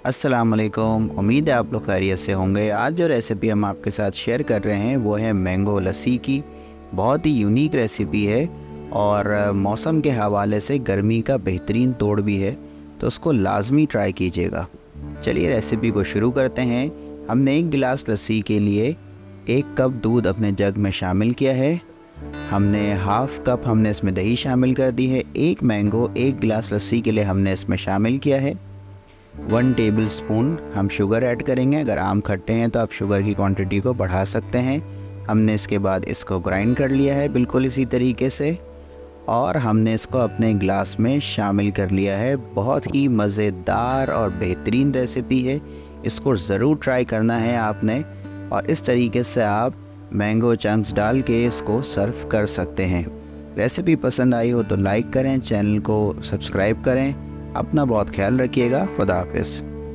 अस्सलाम वालेकुम। उम्मीद है आप लोग खैरियत से होंगे। आज जो रेसिपी हम आपके साथ शेयर कर रहे हैं वो है मैंगो लस्सी की। बहुत ही यूनिक रेसिपी है और मौसम के हवाले से गर्मी का बेहतरीन तोड़ भी है, तो उसको लाजमी ट्राई कीजिएगा। चलिए रेसिपी को शुरू करते हैं। हमने 1 गिलास लस्सी के लिए 1 कप दूध अपने जग में शामिल किया है। हमने हाफ़ कप हमने इसमें दही शामिल कर दी है। 1 मैंगो 1 गिलास लस्सी के लिए हमने इसमें शामिल किया है। 1 टेबल स्पून हम शुगर ऐड करेंगे। अगर आम खट्टे हैं तो आप शुगर की क्वांटिटी को बढ़ा सकते हैं। हमने इसके बाद इसको ग्राइंड कर लिया है बिल्कुल इसी तरीके से, और हमने इसको अपने ग्लास में शामिल कर लिया है। बहुत ही मज़ेदार और बेहतरीन रेसिपी है, इसको ज़रूर ट्राई करना है आपने। और इस तरीके से आप मैंगो चंक्स डाल के इसको सर्व कर सकते हैं। रेसिपी पसंद आई हो तो लाइक करें, चैनल को सब्सक्राइब करें। अपना बहुत ख्याल रखिएगा। खुदा हाफिज़।